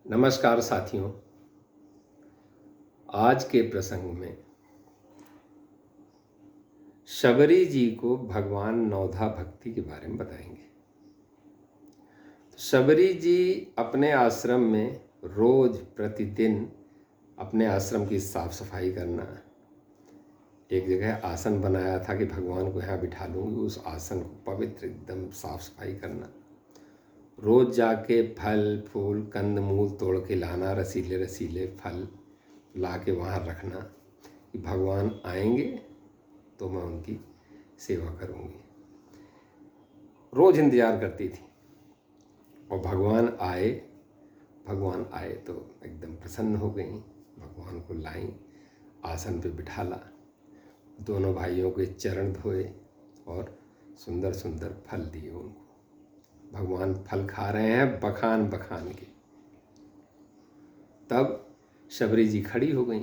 नमस्कार साथियों। आज के प्रसंग में शबरी जी को भगवान नौधा भक्ति के बारे में बताएंगे। शबरी जी अपने आश्रम में रोज प्रतिदिन अपने आश्रम की साफ सफाई करना, एक जगह आसन बनाया था कि भगवान को यहाँ बिठा लूँगी, उस आसन को पवित्र एकदम साफ सफाई करना, रोज जाके फल फूल कंद मूल तोड़ के लाना, रसीले रसीले फल ला के वहाँ रखना कि भगवान आएंगे तो मैं उनकी सेवा करूँगी। रोज इंतज़ार करती थी और भगवान आए तो एकदम प्रसन्न हो गई। भगवान को लाई, आसन पे बिठाला, दोनों भाइयों के चरण धोए और सुंदर सुंदर फल दिए उनको। भगवान फल खा रहे हैं बखान बखान के। तब शबरी जी खड़ी हो गई,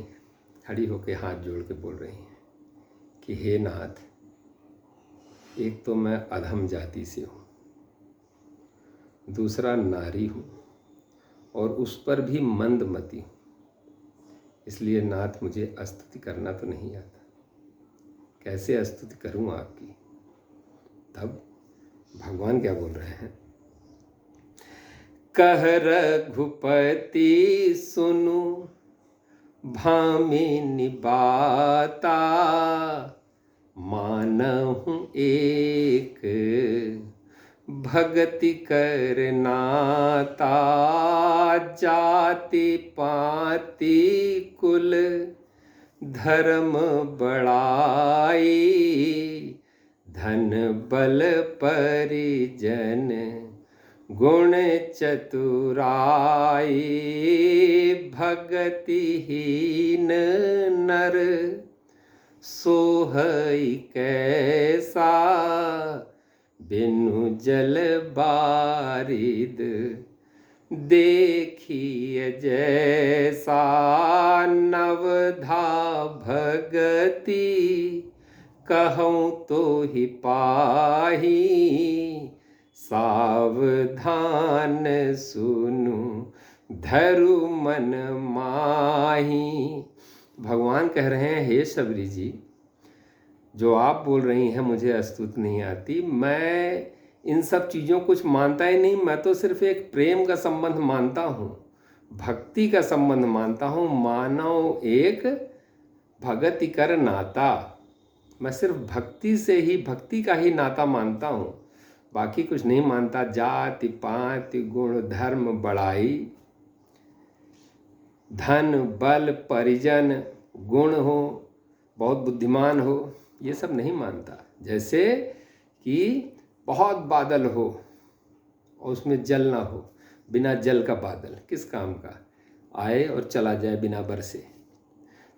खड़ी होकर हाथ जोड़ के बोल रही हैं कि हे नाथ, एक तो मैं अधम जाति से हूँ, दूसरा नारी हूँ और उस पर भी मंदमती हूँ, इसलिए नाथ मुझे स्तुति करना तो नहीं आता, कैसे स्तुति करूँ आपकी। तब भगवान क्या बोल रहे हैं, कह रघुपति सुनु भामिनी बाता, मानहु एक भगति करनाता, जाति पाति कुल धर्म बड़ाई, धन बल परिजन गुण चतुराई, भगतिहीन नर सोहई कैसा, बिनु जल बारिद देखिए जैसा, नवधा भगति कहूँ तो ही पाही, सावधान सुनु धरु मन माही। भगवान कह रहे हैं, हे शबरी जी, जो आप बोल रही हैं मुझे स्तुति नहीं आती, मैं इन सब चीज़ों कुछ मानता ही नहीं। मैं तो सिर्फ एक प्रेम का संबंध मानता हूँ, भक्ति का संबंध मानता हूँ। मानव एक भगति कर नाता, मैं सिर्फ भक्ति से ही, भक्ति का ही नाता मानता हूँ, बाकी कुछ नहीं मानता। जाति पाति गुण धर्म बड़ाई, धन बल परिजन गुण हो, बहुत बुद्धिमान हो, ये सब नहीं मानता। जैसे कि बहुत बादल हो और उसमें जल ना हो, बिना जल का बादल किस काम का, आए और चला जाए बिना बरसे।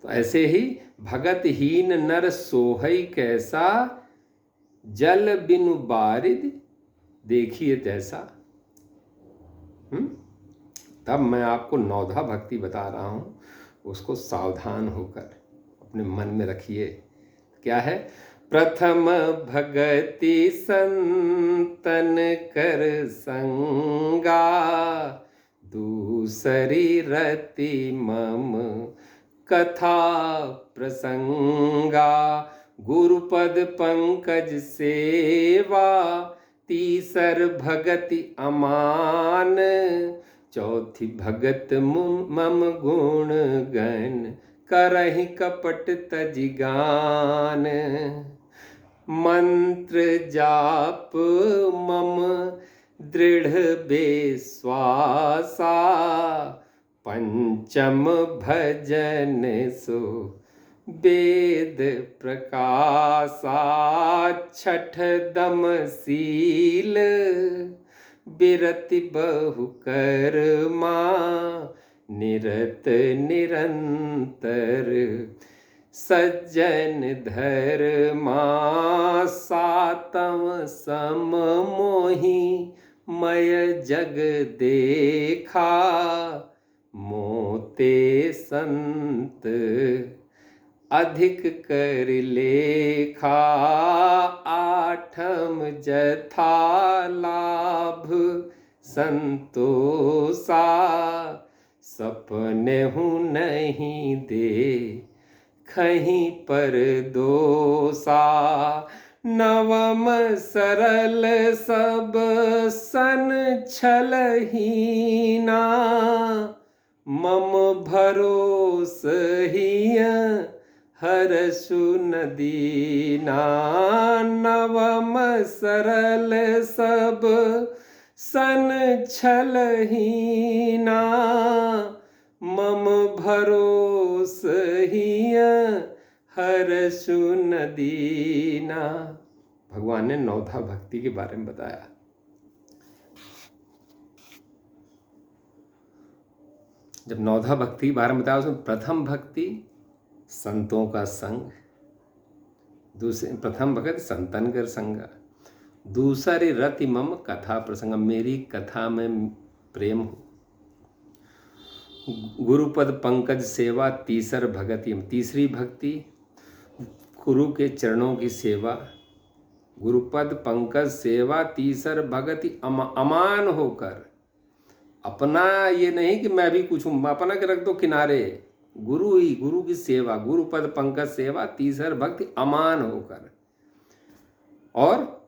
तो ऐसे ही भगतहीन नर सोहई कैसा, जल बिनु बारिद देखिए तैसा। तब मैं आपको नौधा भक्ति बता रहा हूँ, उसको सावधान होकर अपने मन में रखिए। क्या है, प्रथम भगति संतन कर संगा, दूसरी रति मम कथा प्रसंगा, गुरुपद पंकज सेवा, तीसर भगति अमान, चौथी भगत मम गुण गण, करहि कपट तजिगान, मंत्र जाप मम दृढ़ विश्वासा, पंचम भजन सो वेद प्रकाशा, छठ दम शील बिरति बहु कर्मा, निरत निरंतर सज्जन धर्मा, सातम सम मोहि मय जग देखा, मोते संत अधिक कर लेखा, आठम जथा लाभ संतोषा, सपने हूँ नहीं दे कहीं पर दोसा। नवम सरल सब सन छलहीना, मम भरोस हिय हरसु नदीना। नवम सरल सब सन छलहीना, मम भरोस हिय हरसु नदीना। भगवान ने नवधा भक्ति के बारे में बताया। जब नवधा भक्ति के बारे में बताया, उसमें प्रथम भक्ति संतों का संग, प्रथम भगत संतन कर संगा, दूसरी रति मम कथा प्रसंग, मेरी कथा में प्रेम हो। गुरुपद पंकज सेवा तीसर भगति, तीसरी भक्ति गुरु के चरणों की सेवा। गुरुपद पंकज सेवा तीसर भगति, अमान होकर, अपना ये नहीं कि मैं भी कुछ हूँ, अपना के रख दो किनारे, गुरु ही, गुरु की सेवा। गुरुपद पंकज सेवा तीसर भक्ति, अमान होकर। और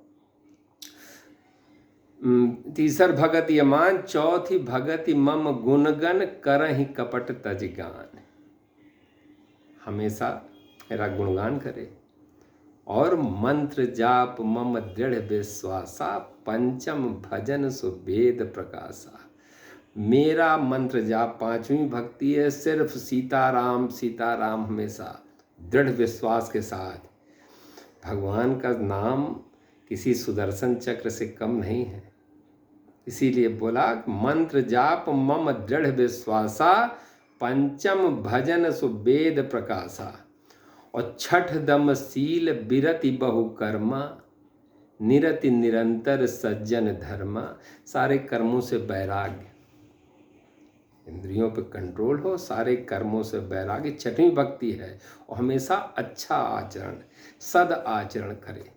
तीसर भगति अमान, चौथी भगति मम गुणगन करहि कपट तजगान, हमेशा मेरा गुणगान करे। और मंत्र जाप मम दृढ़ विश्वासा, पंचम भजन सुवेद प्रकाशा। मेरा मंत्र जाप पांचवी भक्ति है, सिर्फ सीताराम सीताराम, हमेशा दृढ़ विश्वास के साथ। भगवान का नाम किसी सुदर्शन चक्र से कम नहीं है, इसीलिए बोला मंत्र जाप मम दृढ़ विश्वासा, पंचम भजन सुवेद प्रकाशा। और छठ दम शील बिरति बहुकर्मा, निरति निरंतर सज्जन धर्मा। सारे कर्मों से वैराग्य, इंद्रियों पर कंट्रोल हो, सारे कर्मों से वैराग्य, छठवीं भक्ति है। और हमेशा अच्छा आचरण, सद आचरण करे।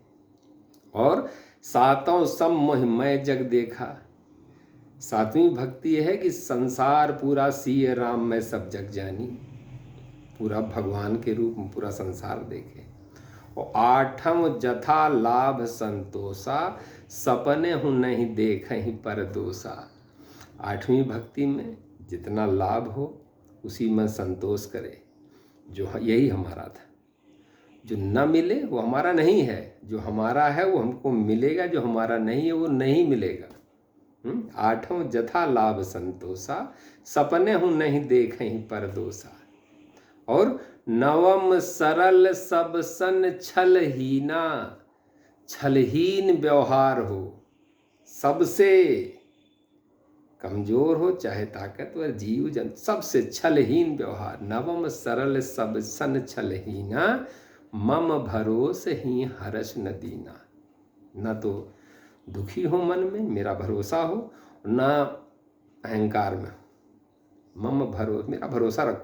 और सातों सब मोह मैं जग देखा, सातवीं भक्ति है कि संसार पूरा सिय राम मैं सब जग जानी, पूरा भगवान के रूप में पूरा संसार देखे। और आठम जथा लाभ संतोषा, सपने हूँ नहीं देखहीं पर दोषा। आठवीं भक्ति में जितना लाभ हो उसी में संतोष करे, जो यही हमारा था। जो न मिले वो हमारा नहीं है, जो हमारा है वो हमको मिलेगा, जो हमारा नहीं है वो नहीं मिलेगा। आठों जथा लाभ संतोषा, सपने हूँ नहीं देखहीं पर दोषा। और नवम सरल सब सन छलहीना, छलहीन व्यवहार हो, सबसे कमजोर हो चाहे ताकतवर, जीव जन सबसे छलहीन व्यवहार। नवम सरल सब सन छलहीना, मम भरोस ही हर्ष न दीना। न तो दुखी हो मन में, मेरा भरोसा हो, न अहंकार में, मम भरोसा, मेरा भरोसा रखो।